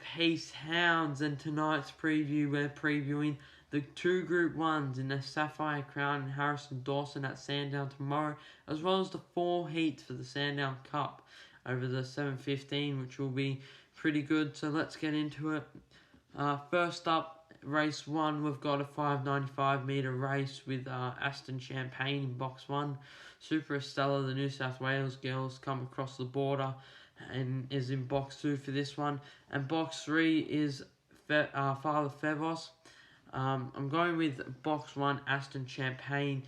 Heath, Hounds, and tonight's preview we're previewing the two Group 1s in the Sapphire Crown and Harrison Dawson at Sandown tomorrow, as well as the 4 heats for the Sandown Cup over the 7:15, which will be pretty good. So let's get into it. First up, race 1, we've got a 595 metre race with Aston Champagne in box 1. Super Estella, the New South Wales girls, come across the border and is in box 2 for this one. And box 3 is Father Fevos. I'm going with box 1, Aston Champagne.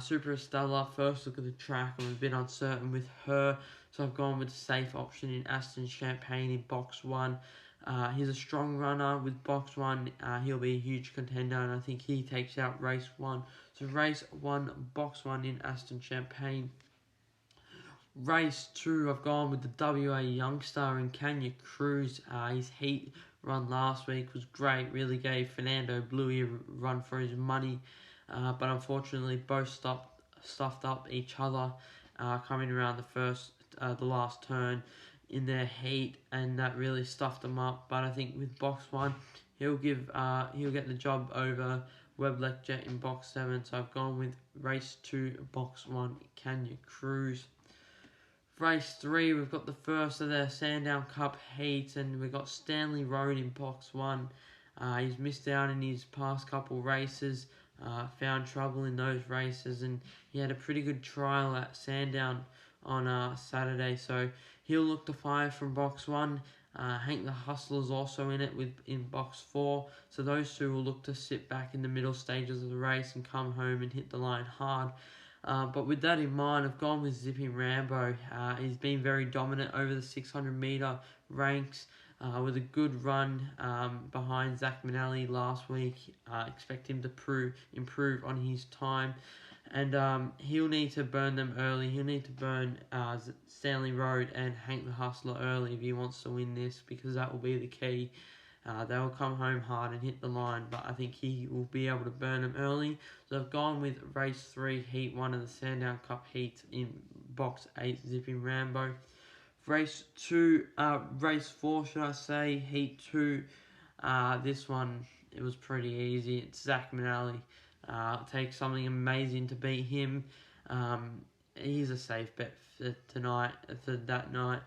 Super Estella, first look at the track, I'm a bit uncertain with her, so I've gone with a safe option in Aston Champagne in box 1. He's a strong runner with box 1. He'll be a huge contender, and I think he takes out race 1. So race 1, box 1 in Aston Champagne. Race 2, I've gone with the WA youngster in Kenya Cruz. His heat run last week was great, really gave Fernando Bluey a run for his money, but unfortunately both stuffed up each other coming around the last turn in their heat, and that really stuffed them up. But I think with box 1, he'll get the job over Weblek Jet in box 7. So I've gone with race 2, box 1, Kenya Cruz. Race 3, we've got the first of the Sandown Cup heats, and we've got Stanley Road in box 1. He's missed out in his past couple races, found trouble in those races, and he had a pretty good trial at Sandown on Saturday, so he'll look to fire from box 1. Hank the Hustler's also in it in box 4, so those two will look to sit back in the middle stages of the race and come home and hit the line hard. But with that in mind, I've gone with Zipping Rambo. He's been very dominant over the 600 metre ranks with a good run behind Zach Manelli last week. Expect him to improve on his time. And he'll need to burn them early. He'll need to burn Stanley Road and Hank the Hustler early if he wants to win this, because that will be the key. They will come home hard and hit the line, but I think he will be able to burn them early. So I've gone with race 3, heat 1 of the Sandown Cup heat in box 8, Zipping Rambo. Race 4, should I say, heat 2. This one, it was pretty easy. It's Zach Manelli. It takes something amazing to beat him. He's a safe bet for that night.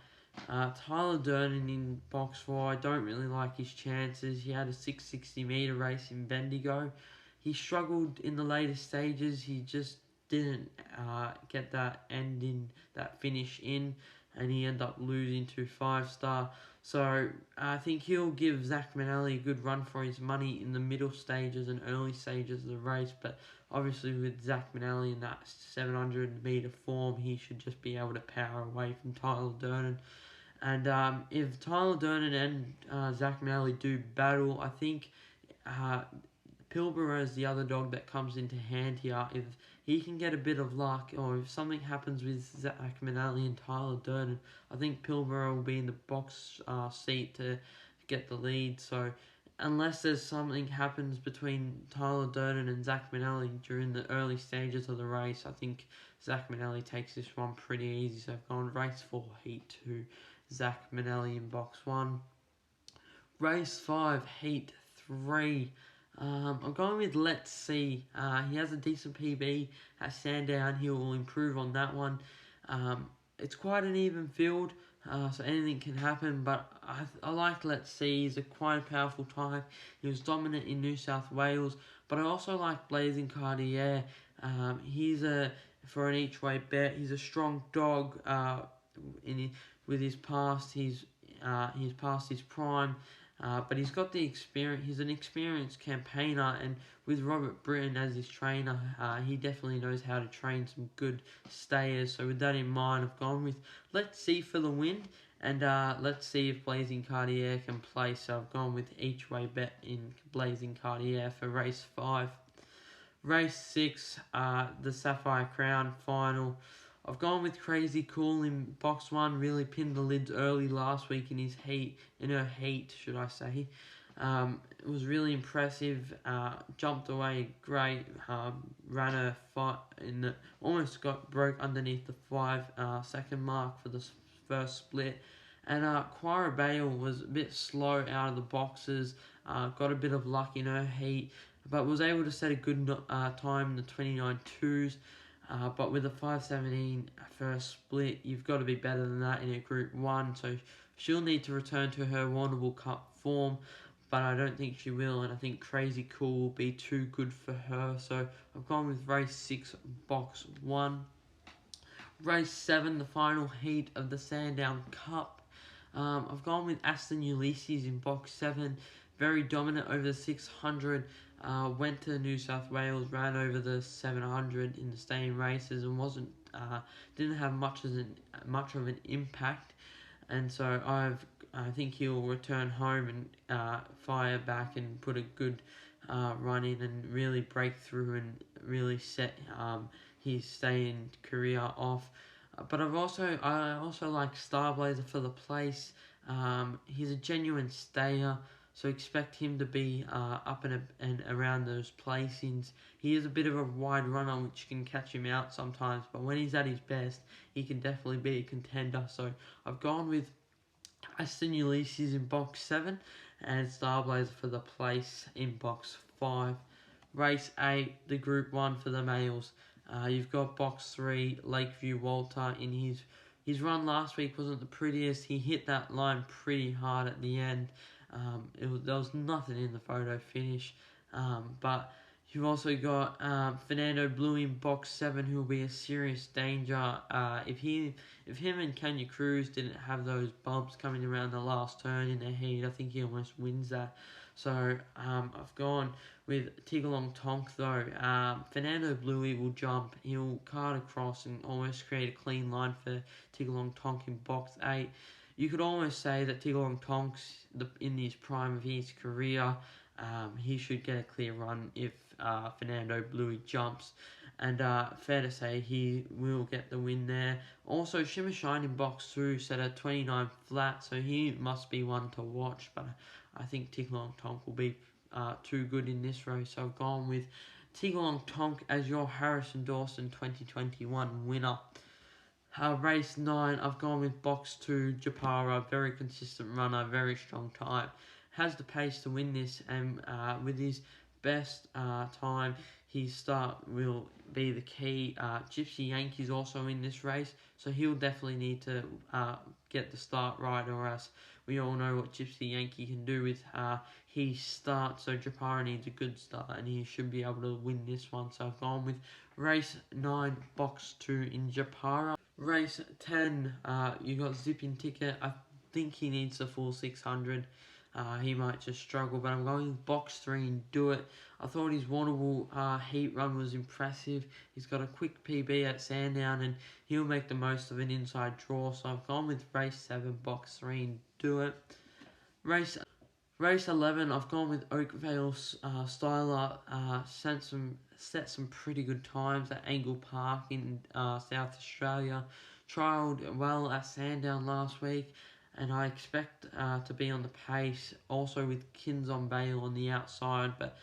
Tyler Durden in box 4, I don't really like his chances. He had a 660 metre race in Bendigo. He struggled in the later stages. He just didn't get that finish in, and he ended up losing to 5-star. So I think he'll give Zach Manelli a good run for his money in the middle stages and early stages of the race, but obviously with Zach Manelli in that 700 metre form, he should just be able to power away from Tyler Durden. And if Tyler Durden and Zach Manelli do battle, I think Pilbara is the other dog that comes into hand here. If he can get a bit of luck, or if something happens with Zach Manelli and Tyler Durden, I think Pilbara will be in the box seat to get the lead. So unless there's something happens between Tyler Durden and Zach Manelli during the early stages of the race, I think Zach Manelli takes this one pretty easy. So I've gone race 4, heat 2, Zach Manelli in box 1. Race 5, heat 3. I'm going with Let's See. He has a decent PB at Sandown. He will improve on that one. It's quite an even field, so anything can happen, but I like Let's See. He's quite a powerful type. He was dominant in New South Wales, but I also like Blazing Cartier. For an each-way bet, he's a strong dog with his past. He's past his prime. But he's got the experience. He's an experienced campaigner, and with Robert Britton as his trainer, he definitely knows how to train some good stayers. So with that in mind, I've gone with Let's See for the win, and let's see if Blazing Cartier can play. So I've gone with each way bet in Blazing Cartier for race 5. Race 6, the Sapphire Crown final. I've gone with Crazy Cool in box 1, really pinned the lids early last week in her heat, should I say. It was really impressive, jumped away great, ran a fight, almost broke underneath the 5 second mark for the first split, And Quara Bale was a bit slow out of the boxes, got a bit of luck in her heat, but was able to set a good time in the 29.2s. But with a 5.17 first split, you've got to be better than that in a Group 1, so she'll need to return to her Warrnambool Cup form, but I don't think she will, and I think Crazy Cool will be too good for her, so I've gone with race 6, box 1. Race 7, the final heat of the Sandown Cup. I've gone with Aston Ulysses in box 7, very dominant over the 600, went to New South Wales, ran over the 700 in the staying races and didn't have much of an impact, and so I think he'll return home and fire back and put a good run in and really break through and really set his staying career off. But I also like Starblazer for the place. He's a genuine stayer, so expect him to be up and around those placings. He is a bit of a wide runner, which can catch him out sometimes, but when he's at his best, he can definitely be a contender. So I've gone with Aston Ulysses in box 7 and Starblazer for the place in box 5. Race 8, the Group 1 for the males. You've got box 3, Lakeview Walter. In his run last week wasn't the prettiest. He hit that line pretty hard at the end. There was nothing in the photo finish, but you've also got Fernando Blue in box 7, who will be a serious danger. If him and Kenya Cruz didn't have those bumps coming around the last turn in the heat, I think he almost wins that. So I've gone with Tigalong Tonk though. Fernando Bluey will jump. He'll cart across and almost create a clean line for Tigalong Tonk in box 8. You could almost say that Tigalong Tonk's in his prime of his career. He should get a clear run if Fernando Bluey jumps. And fair to say he will get the win there. Also, Shimmer Shine in box 2 set a 29 flat, so he must be one to watch. But I think Tigalong Tonk will be too good in this race. So I've gone with Tigalong Tonk as your Harrison Dawson 2021 winner. Race 9, I've gone with box 2, Japara, very consistent runner, very strong time. Has the pace to win this, and with his best time, his start will be the key. Gypsy Yankee's also in this race, so he'll definitely need to get the start right, or else we all know what Gypsy Yankee can do with his start. So Japara needs a good start, and he should be able to win this one. So I've gone with race 9, box 2 in Japara. Race 10, you got Zipping Ticket. I think he needs the full 600. He might just struggle, but I'm going with box 3 and Do It. I thought his Warrnambool heat run was impressive. He's got a quick PB at Sandown, and he'll make the most of an inside draw. So I've gone with race 7, box 3 and Do It. Race 11, I've gone with Oakvale Styler. Set some pretty good times at Angle Park in South Australia. Trialled well at Sandown last week, and I expect to be on the pace. Also with Kins on Bale on the outside, but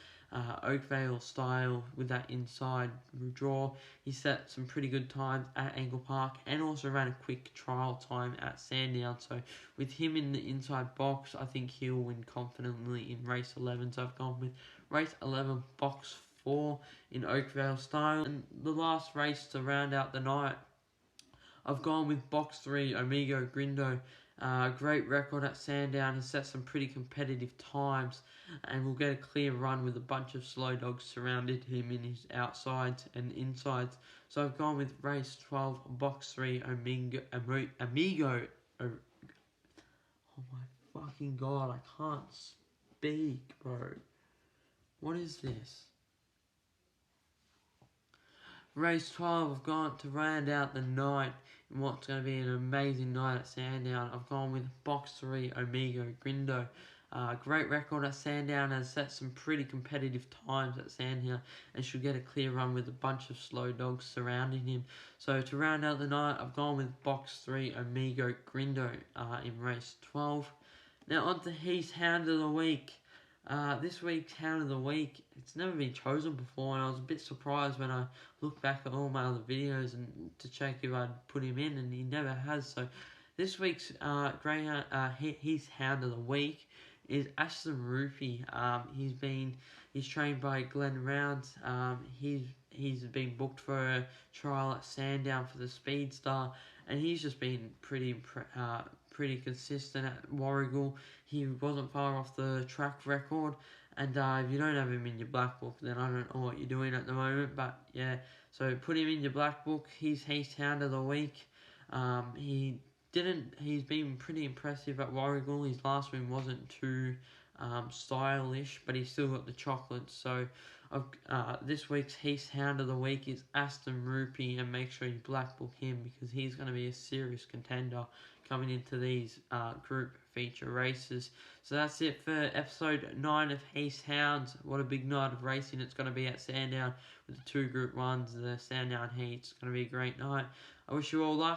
Oakvale Style with that inside draw. He set some pretty good times at Angle Park and also ran a quick trial time at Sandown. So with him in the inside box, I think he'll win confidently in race 11. So I've gone with race 11, box 4 in Oakvale Style. And the last race to round out the night, I've gone with box 3, Amigo Grindo. Great record at Sandown. Has set some pretty competitive times and will get a clear run with a bunch of slow dogs surrounded him in his outsides and insides. So I've gone with race 12, box 3, Amigo. Oh my fucking god, I can't speak, bro. What is this? Race 12, I've gone to round out the night in what's going to be an amazing night at Sandown. I've gone with box 3, Amigo Grindo. Great record at Sandown, has set some pretty competitive times at Sandown and should get a clear run with a bunch of slow dogs surrounding him. So to round out the night, I've gone with box 3, Amigo Grindo in race 12. Now on to Heath's Hound of the Week. This week's Hound of the Week, it's never been chosen before, and I was a bit surprised when I looked back at all my other videos and to check if I'd put him in, and he never has. So This week's greyhound, his hound of the week is Aston Rupee. He's trained by Glenn Rounds. He's been booked for a trial at Sandown for the Speedstar, and he's just been pretty consistent at Warragul. He wasn't far off the track record, and if you don't have him in your black book, then I don't know what you're doing at the moment. But yeah, so put him in your black book. He's hound of the week. He's been pretty impressive at Warragul. His last win wasn't too stylish, but he's still got the chocolates. So this week's hound of the week is Aston Rupee, and make sure you black book him because he's going to be a serious contender coming into these group feature races. So that's it for episode 9 of Hounds. What a big night of racing it's going to be at Sandown with the 2 Group 1s, the Sandown Heats. It's going to be a great night. I wish you all luck.